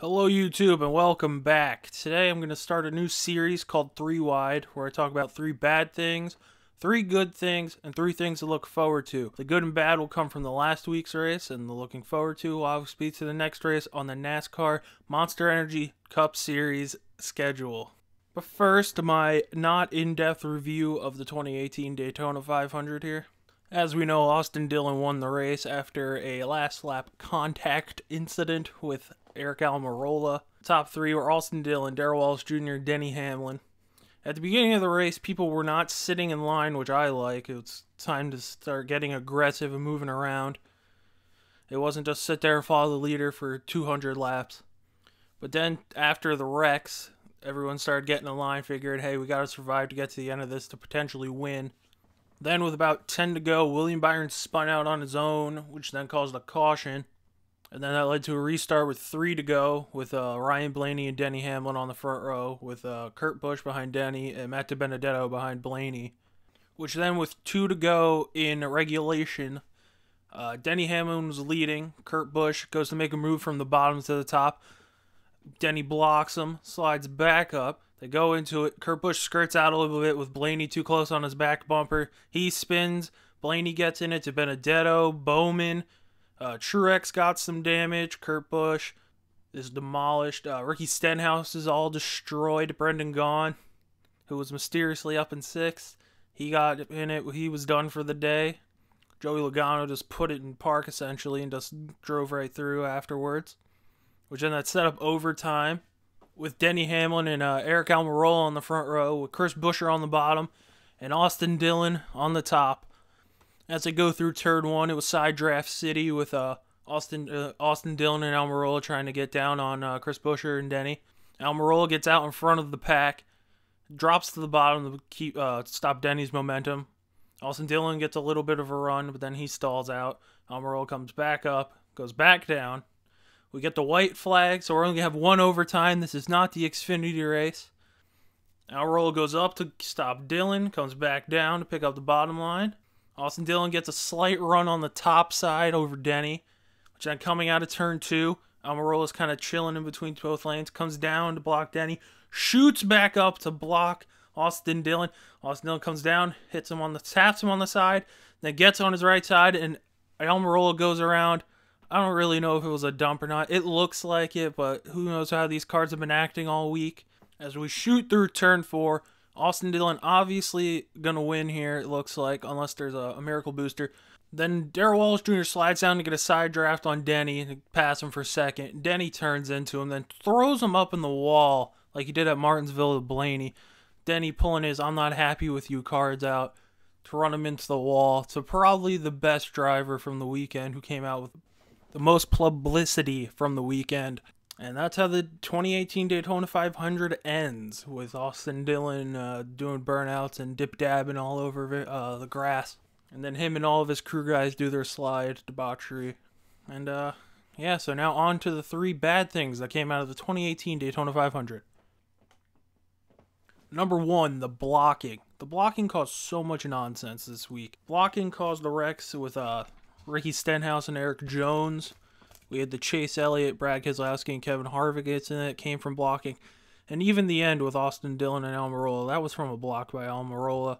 Hello YouTube and welcome back. Today I'm going to start a new series called 3 Wide where I talk about 3 bad things, 3 good things, and 3 things to look forward to. The good and bad will come from the last week's race, and the looking forward to will obviously be to the next race on the NASCAR Monster Energy Cup Series schedule. But first, my not in-depth review of the 2018 Daytona 500 here. As we know, Austin Dillon won the race after a last lap contact incident with Eric Almirola. Top 3 were Austin Dillon, Darrell Wallace Jr., Denny Hamlin. At the beginning of the race, people were not sitting in line, which I like. It was time to start getting aggressive and moving around. It wasn't just sit there and follow the leader for 200 laps. But then, after the wrecks, everyone started getting in line, figured, hey, we got to survive to get to the end of this to potentially win. Then, with about 10 to go, William Byron spun out on his own, which then caused a caution. And then that led to a restart with 3 to go, with Ryan Blaney and Denny Hamlin on the front row, with Kurt Busch behind Denny and Matt DiBenedetto behind Blaney. Which then, with 2 to go in regulation, Denny Hamlin was leading. Kurt Busch goes to make a move from the bottom to the top. Denny blocks him, slides back up. They go into it. Kurt Busch skirts out a little bit with Blaney too close on his back bumper. He spins. Blaney gets in it to Benedetto, Bowman. Truex got some damage. Kurt Busch is demolished. Ricky Stenhouse is all destroyed. Brendan Gaughan, who was mysteriously up in 6th, he got in it. He was done for the day. Joey Logano just put it in park, essentially, and just drove right through afterwards. Which then that set up overtime with Denny Hamlin and Eric Almirola on the front row, with Chris Buescher on the bottom, and Austin Dillon on the top. As they go through turn 1, it was side draft city with Austin Dillon and Almirola trying to get down on Chris Buescher and Denny. Almirola gets out in front of the pack, drops to the bottom to stop Denny's momentum. Austin Dillon gets a little bit of a run, but then he stalls out. Almirola comes back up, goes back down. We get the white flag, so we're only going to have 1 overtime. This is not the Xfinity race. Almirola goes up to stop Dillon, comes back down to pick up the bottom line. Austin Dillon gets a slight run on the top side over Denny, which then coming out of turn 2, Almirola's kind of chilling in between both lanes, comes down to block Denny, shoots back up to block Austin Dillon. Austin Dillon comes down, taps him on the side, then gets on his right side, and Almirola goes around. I don't really know if it was a dump or not. It looks like it, but who knows how these cars have been acting all week. As we shoot through turn 4, Austin Dillon obviously going to win here, it looks like, unless there's a miracle booster. Then Darrell Wallace Jr. slides down to get a side draft on Denny and pass him for second. Denny turns into him, then throws him up in the wall like he did at Martinsville with Blaney. Denny pulling his "I'm not happy with you" cards out to run him into the wall. So probably the best driver from the weekend, who came out with the most publicity from the weekend. And that's how the 2018 Daytona 500 ends, with Austin Dillon doing burnouts and dip-dabbing all over the grass. And then him and all of his crew guys do their slide debauchery. And yeah, so now on to the 3 bad things that came out of the 2018 Daytona 500. Number 1, the blocking. The blocking caused so much nonsense this week. Blocking caused the wrecks with Ricky Stenhouse and Eric Jones. We had the Chase Elliott, Brad Keselowski, and Kevin Harvick in it, came from blocking. And even the end with Austin Dillon and Almirola, that was from a block by Almirola.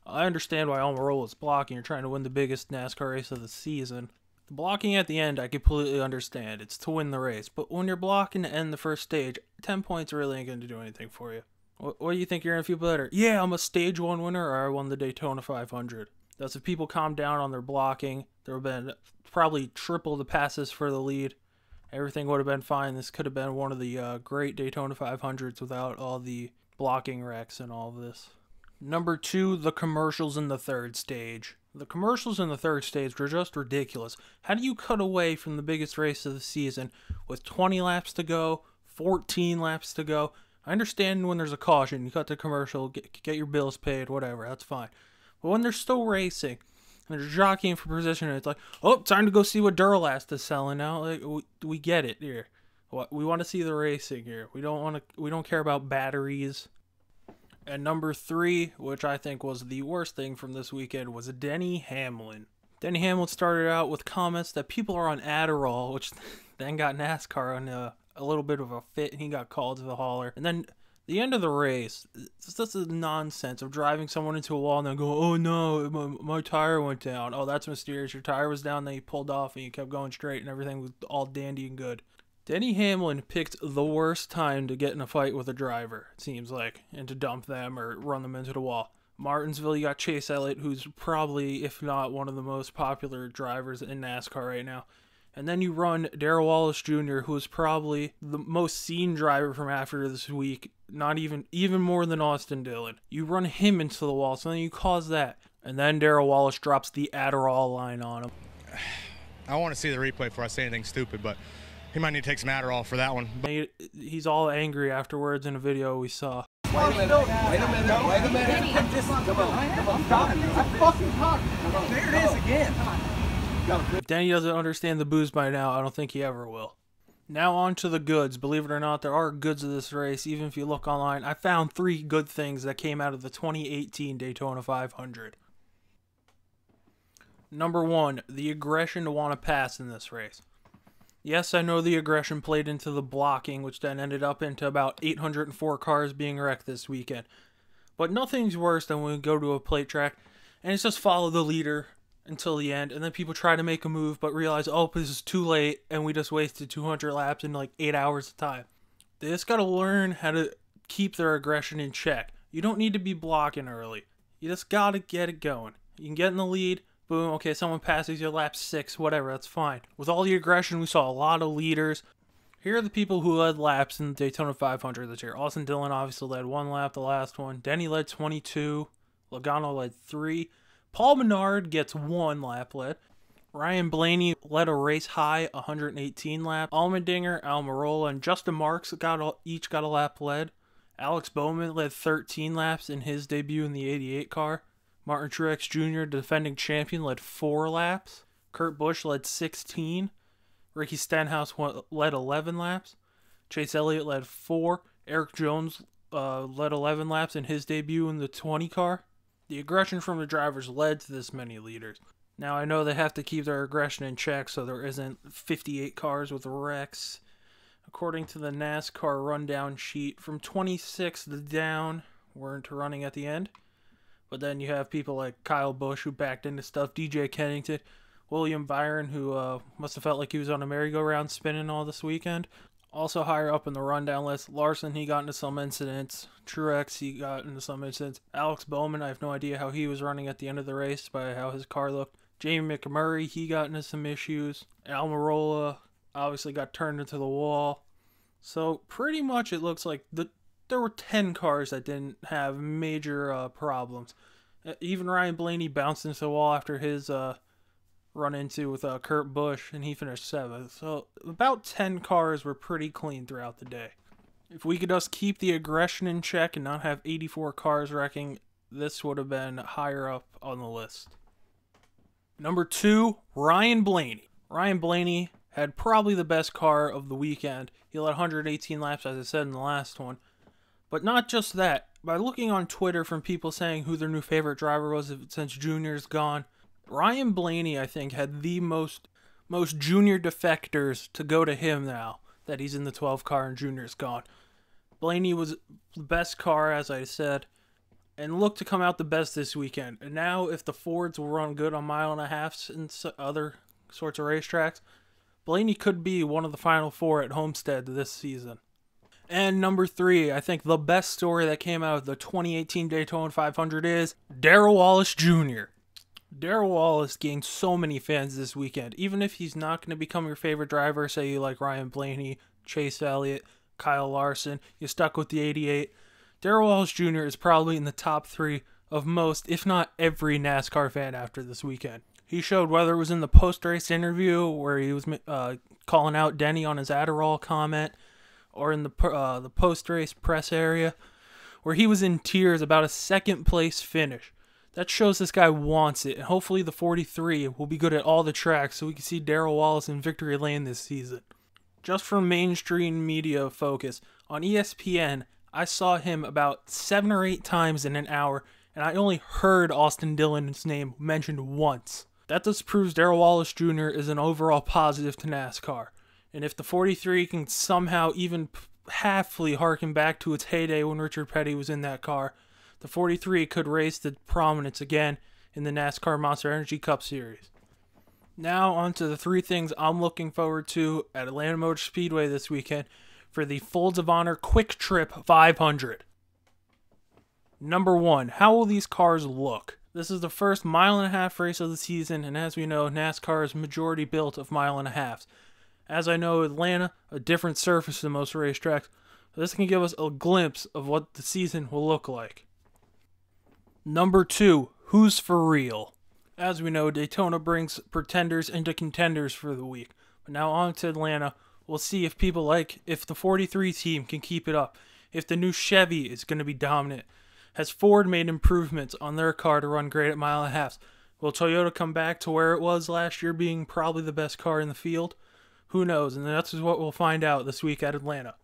I understand why Almirola is blocking. You're trying to win the biggest NASCAR race of the season. The blocking at the end, I completely understand. It's to win the race. But when you're blocking to end the first stage, 10 points really ain't going to do anything for you. What do you think you're going to feel better? Yeah, I'm a stage 1 winner, or I won the Daytona 500. That's if people calm down on their blocking. There would have been probably triple the passes for the lead. Everything would have been fine. This could have been one of the great Daytona 500s without all the blocking wrecks and all of this. Number 2, the commercials in the 3rd stage. The commercials in the 3rd stage were just ridiculous. How do you cut away from the biggest race of the season with 20 laps to go, 14 laps to go? I understand when there's a caution, you cut the commercial, get your bills paid, whatever, that's fine. But when they're still racing, and they're jockeying for position, and it's like, oh, time to go see what Duralast is selling now. Like, we get it here. We want to see the racing here. We don't care about batteries. And number 3, which I think was the worst thing from this weekend, was Denny Hamlin. Denny Hamlin started out with comments that people are on Adderall, which then got NASCAR on a little bit of a fit and he got called to the hauler. And then the end of the race, it's just the nonsense of driving someone into a wall and then go, oh no, my tire went down. Oh, that's mysterious. Your tire was down, then you pulled off and you kept going straight and everything was all dandy and good. Denny Hamlin picked the worst time to get in a fight with a driver, it seems like, and to dump them or run them into the wall. Martinsville, you got Chase Elliott, who's probably, if not one of the most popular drivers in NASCAR right now. And then you run Darrell Wallace Jr., who is probably the most seen driver from after this week, not even more than Austin Dillon. You run him into the wall, so then you cause that. And then Darrell Wallace drops the Adderall line on him. I want to see the replay before I say anything stupid, but he might need to take some Adderall for that one. He's all angry afterwards in a video we saw. Wait a minute. I'm just, come on, stop. I'm fucking talking. There it is again. If Denny doesn't understand the booze by now, I don't think he ever will. Now on to the goods. Believe it or not, there are goods of this race. Even if you look online, I found 3 good things that came out of the 2018 Daytona 500. Number 1, the aggression to want to pass in this race. Yes, I know the aggression played into the blocking, which then ended up into about 804 cars being wrecked this weekend. But nothing's worse than when we go to a plate track and it's just follow the leader until the end, and then people try to make a move but realize, oh, this is too late and we just wasted 200 laps in like 8 hours of time. They just got to learn how to keep their aggression in check. You don't need to be blocking early. You just got to get it going. You can get in the lead, boom, okay, someone passes you lap 6, whatever, that's fine. With all the aggression, we saw a lot of leaders. Here are the people who led laps in the Daytona 500 this year. Austin Dillon obviously led 1 lap, the last one. Denny led 22. Logano led 3. Paul Menard gets 1 lap led. Ryan Blaney led a race high 118 laps. Allmendinger, Almirola, and Justin Marks each got a lap led. Alex Bowman led 13 laps in his debut in the 88 car. Martin Truex Jr., defending champion, led 4 laps. Kurt Busch led 16. Ricky Stenhouse led 11 laps. Chase Elliott led 4. Eric Jones led 11 laps in his debut in the 20 car. The aggression from the drivers led to this many leaders. Now, I know they have to keep their aggression in check so there isn't 58 cars with wrecks. According to the NASCAR rundown sheet, from 26 down weren't running at the end. But then you have people like Kyle Busch who backed into stuff, DJ Kennington, William Byron, who must have felt like he was on a merry-go-round spinning all this weekend. Also higher up in the rundown list, Larson, he got into some incidents. Truex, he got into some incidents. Alex Bowman, I have no idea how he was running at the end of the race by how his car looked. Jamie McMurray, he got into some issues. Almirola obviously got turned into the wall. So pretty much it looks like there were 10 cars that didn't have major problems. Even Ryan Blaney bounced into the wall after his run into with Kurt Busch, and he finished 7th. So about 10 cars were pretty clean throughout the day. If we could just keep the aggression in check and not have 84 cars wrecking, this would have been higher up on the list. Number 2, Ryan Blaney. Ryan Blaney had probably the best car of the weekend. He led 118 laps, as I said in the last one. But not just that. By looking on Twitter from people saying who their new favorite driver was since Junior's gone, Ryan Blaney, I think, had the most Junior defectors to go to him now that he's in the 12 car and Junior's gone. Blaney was the best car, as I said, and looked to come out the best this weekend. And now, if the Fords will run good on 1.5 miles and other sorts of racetracks, Blaney could be one of the final 4 at Homestead this season. And number 3, I think the best story that came out of the 2018 Daytona 500 is Darrell Wallace Jr. Darrell Wallace gained so many fans this weekend. Even if he's not going to become your favorite driver, say you like Ryan Blaney, Chase Elliott, Kyle Larson, you stuck with the 88, Darrell Wallace Jr. is probably in the top 3 of most, if not every NASCAR fan after this weekend. He showed, whether it was in the post-race interview where he was calling out Denny on his Adderall comment, or in the post-race press area, where he was in tears about a 2nd place finish. That shows this guy wants it, and hopefully the 43 will be good at all the tracks so we can see Darrell Wallace in victory lane this season. Just from mainstream media focus, on ESPN, I saw him about 7 or 8 times in an hour, and I only heard Austin Dillon's name mentioned once. That just proves Darrell Wallace Jr. is an overall positive to NASCAR. And if the 43 can somehow even halfly harken back to its heyday when Richard Petty was in that car, the 43 could raise to prominence again in the NASCAR Monster Energy Cup Series. Now on to the 3 things I'm looking forward to at Atlanta Motor Speedway this weekend for the Folds of Honor Quick Trip 500. Number 1, how will these cars look? This is the first 1.5 mile race of the season, and as we know, NASCAR is majority built of 1.5 miles. As I know, Atlanta, a different surface than most racetracks, this can give us a glimpse of what the season will look like. Number 2, who's for real? As we know, Daytona brings pretenders into contenders for the week. But now on to Atlanta. We'll see if if the 43 team can keep it up, if the new Chevy is going to be dominant. Has Ford made improvements on their car to run great at 1.5 miles? Will Toyota come back to where it was last year, being probably the best car in the field? Who knows? And that's what we'll find out this week at Atlanta.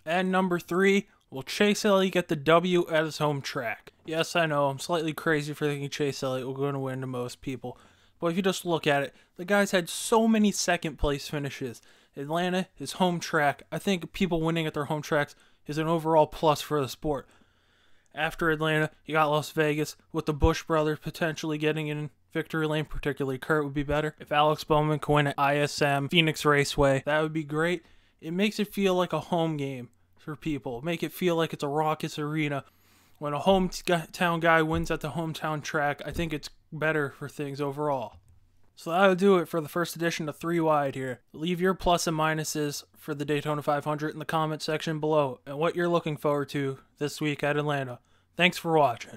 And number 3, will Chase Elliott get the W at his home track? Yes, I know, I'm slightly crazy for thinking Chase Elliott will going to win to most people. But if you just look at it, the guy's had so many second place finishes. Atlanta, his home track, I think people winning at their home tracks is an overall plus for the sport. After Atlanta, you got Las Vegas, with the Busch brothers potentially getting in victory lane, particularly Kurt would be better. If Alex Bowman can win at ISM, Phoenix Raceway, that would be great. It makes it feel like a home game for people. Make it feel like it's a raucous arena. When a hometown guy wins at the hometown track, I think it's better for things overall. So that'll do it for the first edition of 3 Wide here. Leave your plus and minuses for the Daytona 500 in the comment section below and what you're looking forward to this week at Atlanta. Thanks for watching.